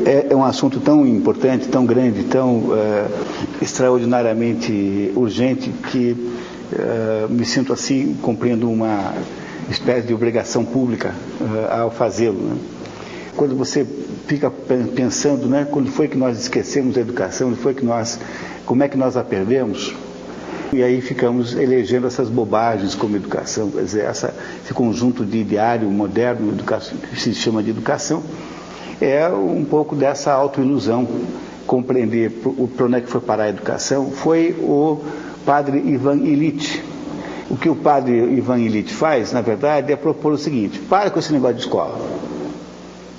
É um assunto tão importante, tão grande, tão extraordinariamente urgente que me sinto assim, cumprindo uma espécie de obrigação pública ao fazê-lo, né? Quando você fica pensando, né, quando foi que nós esquecemos a educação, como é que nós a perdemos? E aí ficamos elegendo essas bobagens como educação, quer dizer, esse conjunto de ideário moderno que se chama de educação, é um pouco dessa autoilusão. Compreender para onde é que foi parar a educação foi o padre Ivan Illich. O que o padre Ivan Illich faz, na verdade, é propor o seguinte: para com esse negócio de escola.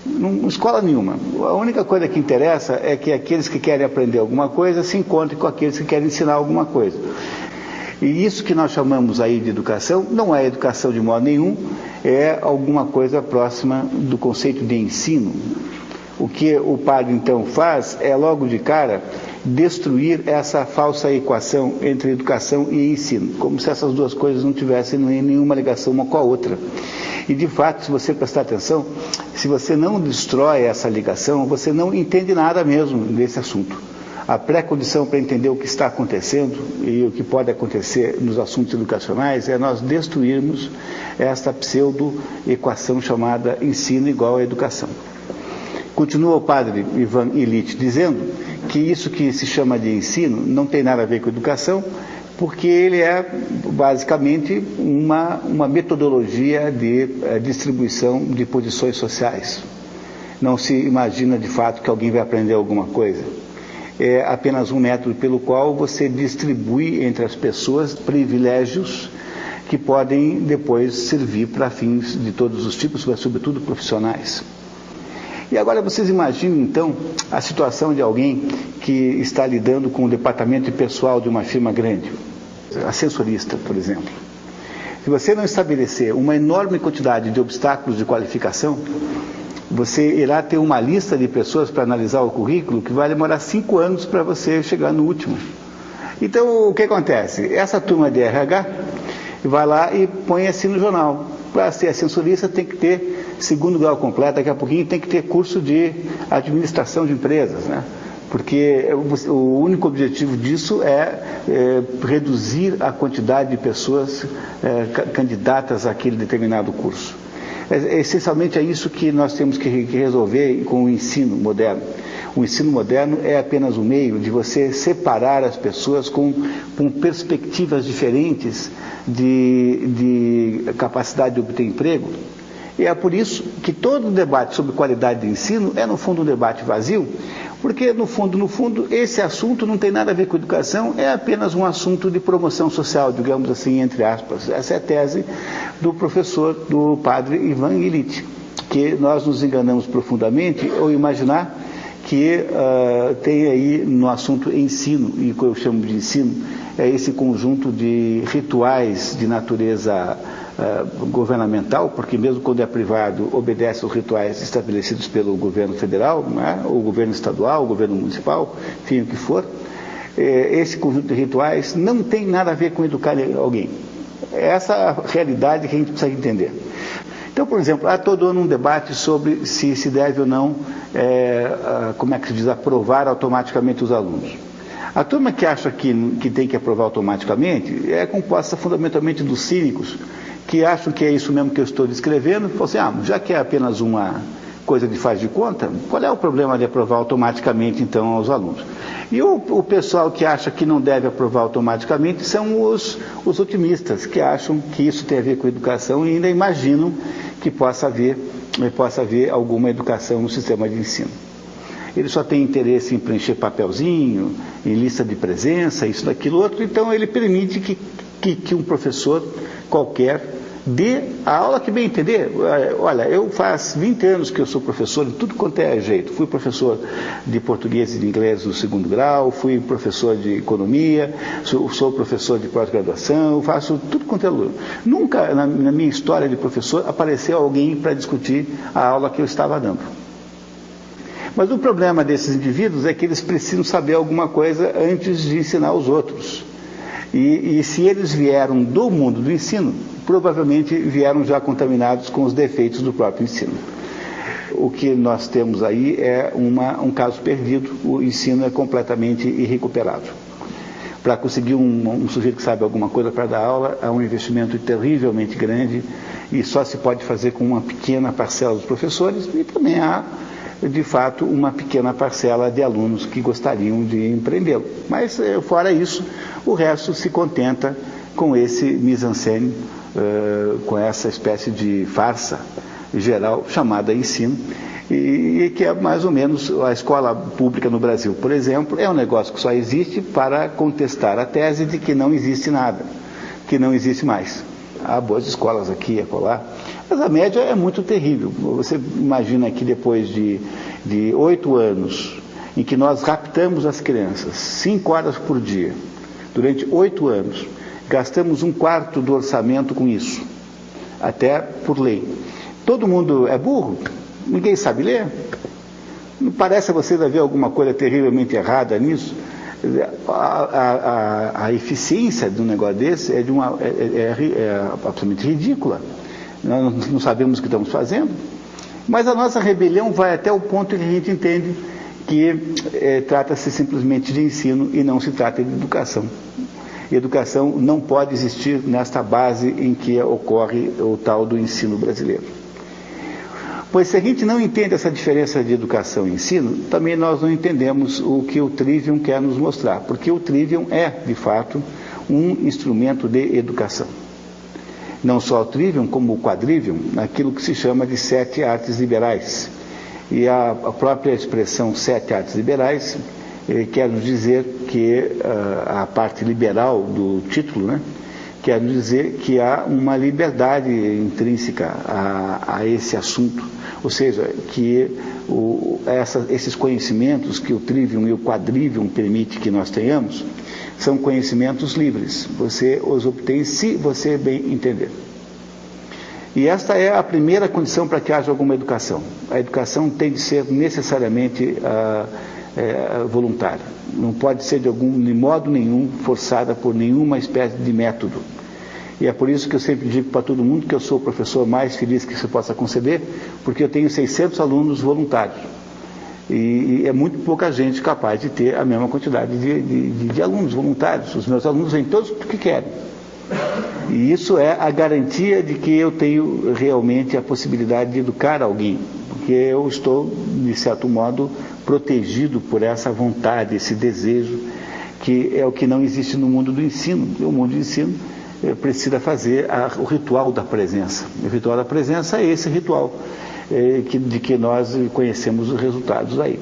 Não escola nenhuma. A única coisa que interessa é que aqueles que querem aprender alguma coisa se encontrem com aqueles que querem ensinar alguma coisa. E isso que nós chamamos aí de educação não é educação de modo nenhum, é alguma coisa próxima do conceito de ensino. O que o padre então faz é logo de cara destruir essa falsa equação entre educação e ensino, como se essas duas coisas não tivessem nenhuma ligação uma com a outra. E de fato, se você prestar atenção, se você não destrói essa ligação, você não entende nada mesmo desse assunto. A pré-condição para entender o que está acontecendo e o que pode acontecer nos assuntos educacionais é nós destruirmos esta pseudo-equação chamada ensino igual a educação. Continua o padre Ivan Illich dizendo que isso que se chama de ensino não tem nada a ver com educação, porque ele é basicamente uma metodologia de distribuição de posições sociais. Não se imagina de fato que alguém vai aprender alguma coisa. É apenas um método pelo qual você distribui entre as pessoas privilégios que podem depois servir para fins de todos os tipos, mas sobretudo profissionais. E agora vocês imaginem então a situação de alguém que está lidando com o departamento pessoal de uma firma grande, ascensorista, por exemplo. Se você não estabelecer uma enorme quantidade de obstáculos de qualificação, você irá ter uma lista de pessoas para analisar o currículo que vai demorar 5 anos para você chegar no último. Então, o que acontece? Essa turma de RH vai lá e põe assim no jornal: para ser ascensorista tem que ter segundo grau completo, daqui a pouquinho tem que ter curso de administração de empresas, né? Porque o único objetivo disso é reduzir a quantidade de pessoas candidatas àquele determinado curso. Essencialmente é isso que nós temos que resolver com o ensino moderno. O ensino moderno é apenas um meio de você separar as pessoas com perspectivas diferentes de capacidade de obter emprego. E é por isso que todo debate sobre qualidade de ensino é, no fundo, um debate vazio, porque, no fundo, esse assunto não tem nada a ver com educação, é apenas um assunto de promoção social, digamos assim, entre aspas. Essa é a tese do padre Ivan Illich, que nós nos enganamos profundamente ao imaginar que tem aí no assunto ensino, e o que eu chamo de ensino é esse conjunto de rituais de natureza governamental, porque mesmo quando é privado obedece aos rituais estabelecidos pelo governo federal, né, o governo estadual, o governo municipal, enfim, o que for. Esse conjunto de rituais não tem nada a ver com educar alguém. É essa realidade que a gente precisa entender. Então, por exemplo, há todo ano um debate sobre se deve ou não, como é que se diz, aprovar automaticamente os alunos. A turma que acha que tem que aprovar automaticamente é composta fundamentalmente dos cínicos, que acham que é isso mesmo que eu estou descrevendo, e falam assim: já que é apenas uma coisa de faz de conta, qual é o problema de aprovar automaticamente, então, aos alunos? E o pessoal que acha que não deve aprovar automaticamente são os otimistas, que acham que isso tem a ver com educação e ainda imaginam que possa haver alguma educação no sistema de ensino. Ele só tem interesse em preencher papelzinho, em lista de presença, isso, daquilo, outro, então ele permite que um professor qualquer dê a aula que bem entender. Olha, eu faz 20 anos que eu sou professor de tudo quanto é jeito. Fui professor de português e de inglês no 2º grau, fui professor de economia, sou professor de pós-graduação, faço tudo quanto é aluno. Nunca na minha história de professor apareceu alguém para discutir a aula que eu estava dando. Mas o problema desses indivíduos é que eles precisam saber alguma coisa antes de ensinar os outros. E se eles vieram do mundo do ensino, provavelmente vieram já contaminados com os defeitos do próprio ensino. o que nós temos aí é um caso perdido, o ensino é completamente irrecuperável. Para conseguir um sujeito que sabe alguma coisa para dar aula, é um investimento terrivelmente grande e só se pode fazer com uma pequena parcela dos professores e também há, de fato, uma pequena parcela de alunos que gostariam de empreendê-lo. Mas, fora isso, o resto se contenta com esse mise-en-scène, com essa espécie de farsa geral chamada ensino, e que é mais ou menos a escola pública no Brasil, por exemplo, é um negócio que só existe para contestar a tese de que não existe nada, que não existe mais. Há boas escolas aqui e acolá, mas a média é muito terrível. Você imagina que depois de 8 anos, em que nós raptamos as crianças 5 horas por dia, durante 8 anos, gastamos 1/4 do orçamento com isso, até por lei. Todo mundo é burro? Ninguém sabe ler? Não parece a vocês haver alguma coisa terrivelmente errada nisso? A eficiência de um negócio desse é absolutamente ridícula. Nós não sabemos o que estamos fazendo. Mas a nossa rebelião vai até o ponto em que a gente entende que trata-se simplesmente de ensino e não se trata de educação. Educação não pode existir nesta base em que ocorre o tal do ensino brasileiro. Pois se a gente não entende essa diferença de educação e ensino, também nós não entendemos o que o Trivium quer nos mostrar, porque o Trivium é, de fato, um instrumento de educação. Não só o Trivium, como o Quadrivium, naquilo que se chama de 7 artes liberais. E a própria expressão 7 artes liberais quer nos dizer que a parte liberal do título, né, quer nos dizer que há uma liberdade intrínseca a esse assunto, ou seja, que esses conhecimentos que o Trivium e o Quadrivium permitem que nós tenhamos, são conhecimentos livres, você os obtém se você bem entender. E esta é a primeira condição para que haja alguma educação. A educação tem de ser necessariamente voluntária. Não pode ser de modo nenhum forçada por nenhuma espécie de método. E é por isso que eu sempre digo para todo mundo que eu sou o professor mais feliz que se possa conceber, porque eu tenho 600 alunos voluntários. E é muito pouca gente capaz de ter a mesma quantidade de alunos voluntários. Os meus alunos vêm todos porque querem. E isso é a garantia de que eu tenho realmente a possibilidade de educar alguém, porque eu estou, de certo modo, protegido por essa vontade, esse desejo, que é o que não existe no mundo do ensino. O mundo do ensino precisa fazer o ritual da presença. O ritual da presença é esse ritual de que nós conhecemos os resultados aí.